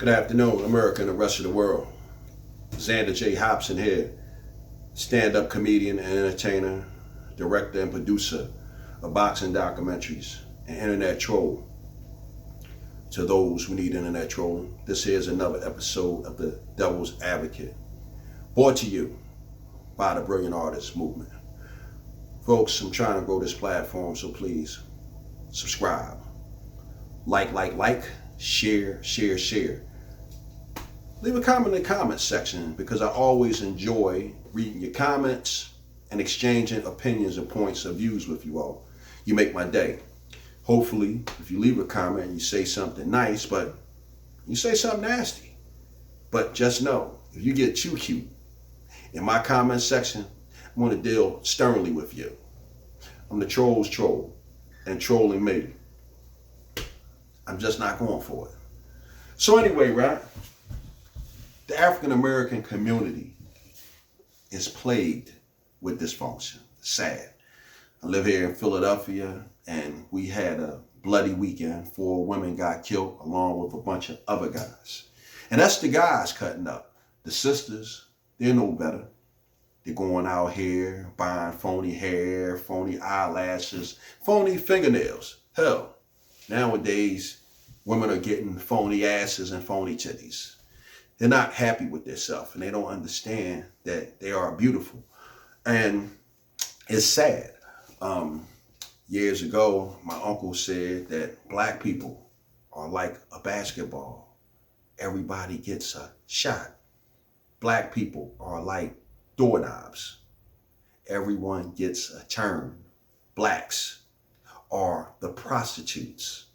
Good afternoon, America and the rest of the world. Xander J. Hobson here, stand-up comedian and entertainer, director and producer of boxing documentaries, and internet troll. To those who need internet trolling, this is another episode of the Devil's Advocate, brought to you by the Brilliant Artists Movement. Folks, I'm trying to grow this platform, so please subscribe, like, share. Leave a comment in the comments section because I always enjoy reading your comments and exchanging opinions and points of views with you all. You make my day. Hopefully, if you leave a comment, you say something nice, but you say something nasty. But just know, if you get too cute in my comment section, I'm going to deal sternly with you. I'm the troll's troll, and trolling me, I'm just not going for it. So anyway, right? The African American community is plagued with dysfunction. Sad. I live here in Philadelphia, and we had a bloody weekend. 4 women got killed along with a bunch of other guys. And that's the guys cutting up. The sisters, they're no better. They're going out here buying phony hair, phony eyelashes, phony fingernails. Hell, nowadays, women are getting phony asses and phony titties. They're not happy with themselves, and they don't understand that they are beautiful. And it's sad. Years ago, my uncle said that black people are like a basketball. Everybody gets a shot. Black people are like doorknobs. Everyone gets a turn. Blacks are the prostitutes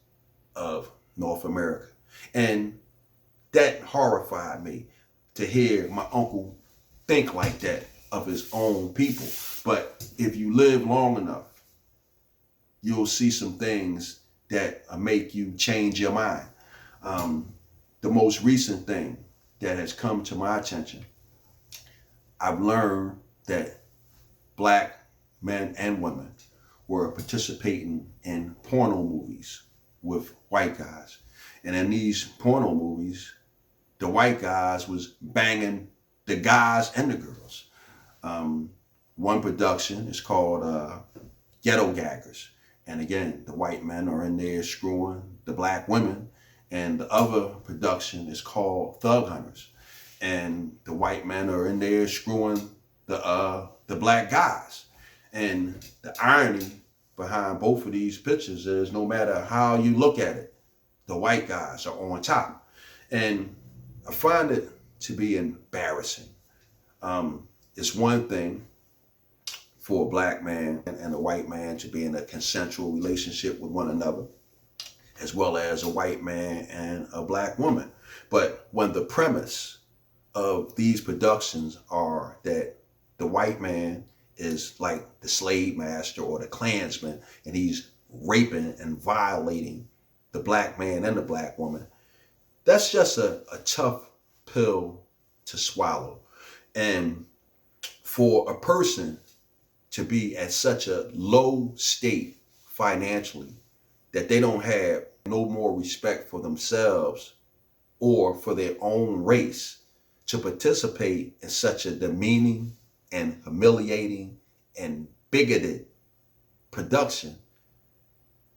of North America. And that horrified me to hear my uncle think like that of his own people. But if you live long enough, you'll see some things that make you change your mind. The most recent thing that has come to my attention, I've learned that black men and women were participating in porno movies with white guys. And in these porno movies, the white guys was banging the guys and the girls. One production is called Ghetto Gaggers. And again, the white men are in there screwing the black women. And the other production is called Thug Hunters. And the white men are in there screwing the black guys. And the irony behind both of these pictures is no matter how you look at it, the white guys are on top. And I find it to be embarrassing. It's one thing for a black man and a white man to be in a consensual relationship with one another, as well as a white man and a black woman. But when the premise of these productions are that the white man is like the slave master or the Klansman, and he's raping and violating the black man and the black woman, that's just a tough pill to swallow. And for a person to be at such a low state financially that they don't have no more respect for themselves or for their own race to participate in such a demeaning and humiliating and bigoted production,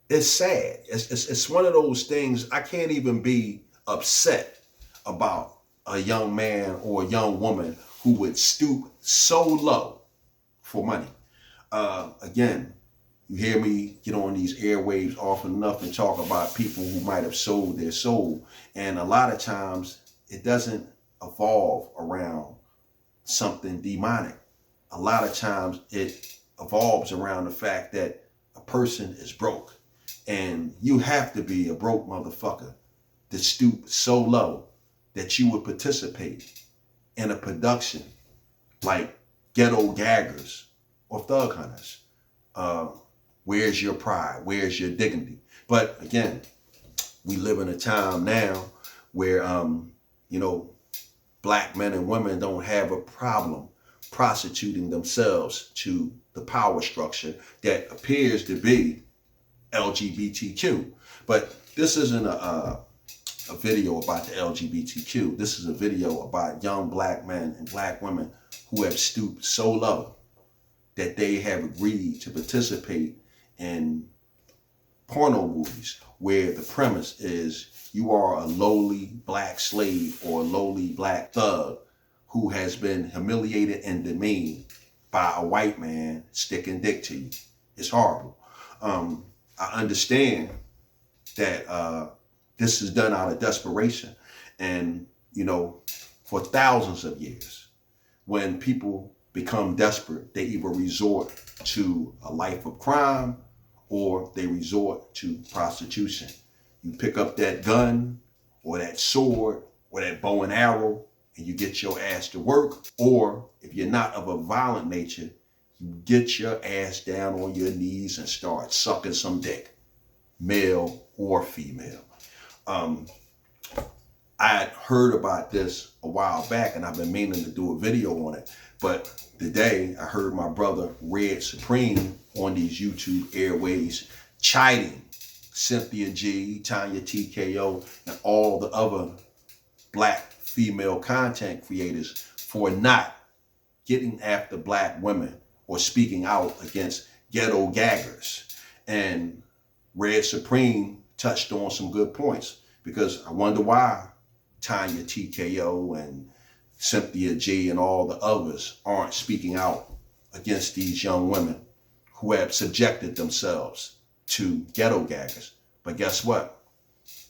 it's sad. It's one of those things. I can't even be upset about a young man or a young woman who would stoop so low for money. Again, you hear me get on these airwaves often enough and talk about people who might have sold their soul. And a lot of times it doesn't evolve around something demonic. A lot of times it evolves around the fact that a person is broke. And you have to be a broke motherfucker to stoop so low that you would participate in a production like Ghetto Gaggers or Thug Hunters. Where's your pride? Where's your dignity? But again, we live in a time now where, black men and women don't have a problem prostituting themselves to the power structure that appears to be LGBTQ. But this isn't a a video about the LGBTQ. This is a video about young black men and black women who have stooped so low that they have agreed to participate in porno movies where the premise is you are a lowly black slave or a lowly black thug who has been humiliated and demeaned by a white man sticking dick to you. It's horrible. I understand that this is done out of desperation. And, you know, for thousands of years, when people become desperate, they either resort to a life of crime or they resort to prostitution. You pick up that gun or that sword or that bow and arrow and you get your ass to work. Or if you're not of a violent nature, you get your ass down on your knees and start sucking some dick, male or female. I had heard about this a while back and I've been meaning to do a video on it. But today I heard my brother Red Supreme on these YouTube airways chiding Cynthia G, Tanya TKO, and all the other black female content creators for not getting after black women or speaking out against ghetto gaggers. And Red Supreme touched on some good points, because I wonder why Tanya TKO and Cynthia G and all the others aren't speaking out against these young women who have subjected themselves to ghetto gaggers. But guess what?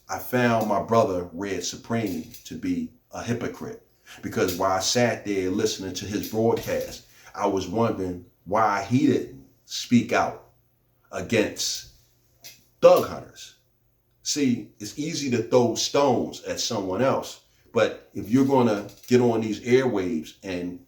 I found my brother Red Supreme to be a hypocrite, because while I sat there listening to his broadcast, I was wondering why he didn't speak out against thug hunters. See, it's easy to throw stones at someone else, but if you're going to get on these airwaves and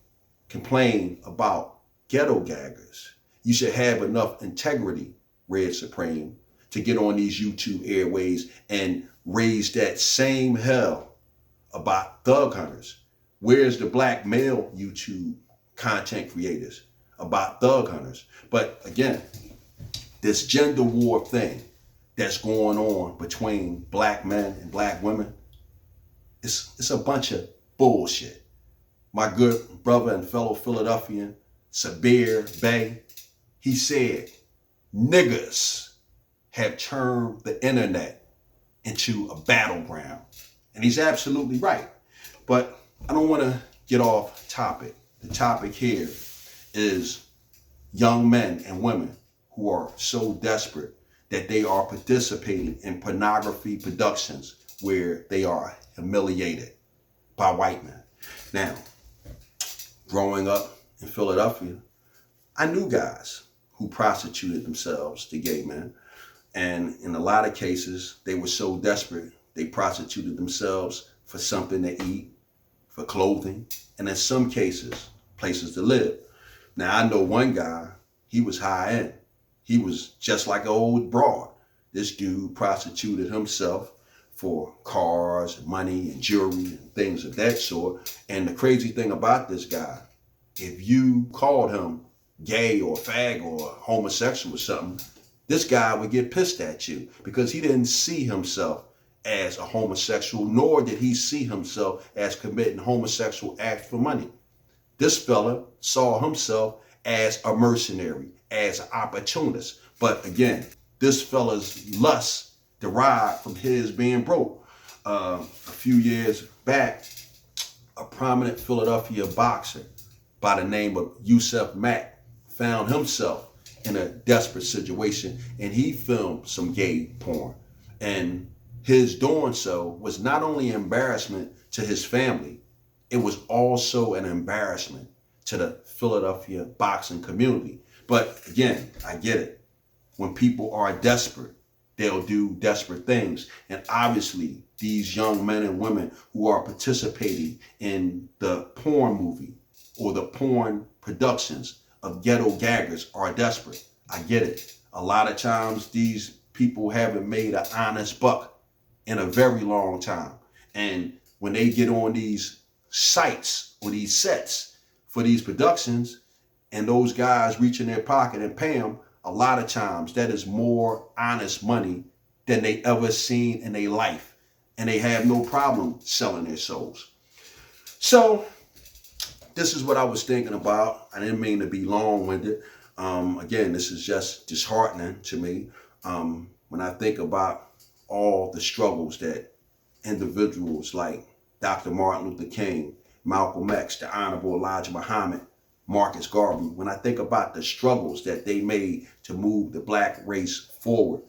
complain about ghetto gaggers, you should have enough integrity, Red Supreme, to get on these YouTube airwaves and raise that same hell about thug hunters. Where's the black male YouTube content creators about thug hunters? But again, this gender war thing that's going on between black men and black women, it's a bunch of bullshit. My good brother and fellow Philadelphian, Sabir Bey, he said, niggas have turned the internet into a battleground. And he's absolutely right. But I don't want to get off topic. The topic here is young men and women who are so desperate that they are participating in pornography productions where they are humiliated by white men. Now, growing up in Philadelphia, I knew guys who prostituted themselves to gay men. And in a lot of cases, they were so desperate, they prostituted themselves for something to eat, for clothing, and in some cases, places to live. Now, I know one guy, he was high end. He was just like an old broad. This dude prostituted himself for cars, money, and jewelry, and things of that sort. And the crazy thing about this guy, if you called him gay or fag or homosexual or something, this guy would get pissed at you, because he didn't see himself as a homosexual, nor did he see himself as committing homosexual acts for money. This fella saw himself as a mercenary, as an opportunist. But again, this fella's lust derived from his being broke. A few years back, a prominent Philadelphia boxer by the name of Yusef Mack found himself in a desperate situation, and he filmed some gay porn. And his doing so was not only embarrassment to his family, it was also an embarrassment to the Philadelphia boxing community. But again, I get it. When people are desperate, they'll do desperate things. And obviously, these young men and women who are participating in the porn movie or the porn productions of ghetto gaggers are desperate. I get it. A lot of times, these people haven't made an honest buck in a very long time. And when they get on these sites or these sets for these productions, and those guys reach in their pocket and pay them, a lot of times that is more honest money than they ever seen in their life. and they have no problem selling their souls. So this is what I was thinking about. I didn't mean to be long-winded. Again, this is just disheartening to me when I think about all the struggles that individuals like Dr. Martin Luther King, Malcolm X, the Honorable Elijah Muhammad, Marcus Garvey, when I think about the struggles that they made to move the black race forward,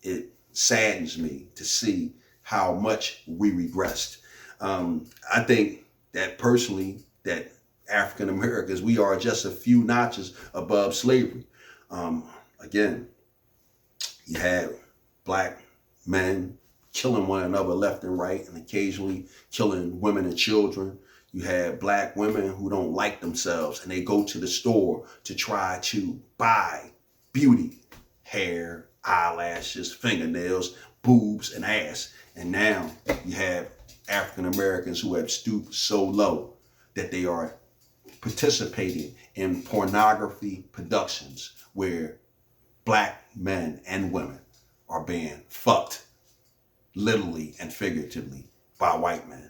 it saddens me to see how much we regressed. I think that personally, that African Americans, we are just a few notches above slavery. Again, you had black men killing one another left and right, and occasionally killing women and children. You had black women who don't like themselves, and they go to the store to try to buy beauty, hair, eyelashes, fingernails, boobs, and ass. And now you have African Americans who have stooped so low that they are participating in pornography productions where black men and women are being fucked, literally and figuratively, by white men.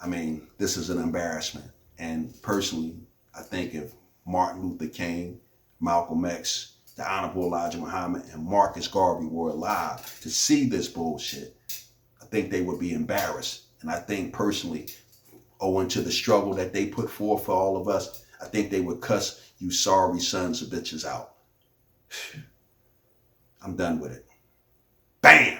I mean, this is an embarrassment. And personally, I think if Martin Luther King, Malcolm X, the Honorable Elijah Muhammad, and Marcus Garvey were alive to see this bullshit, I think they would be embarrassed. And I think personally, owing to the struggle that they put forth for all of us, I think they would cuss you sorry sons of bitches out. I'm done with it. BAM!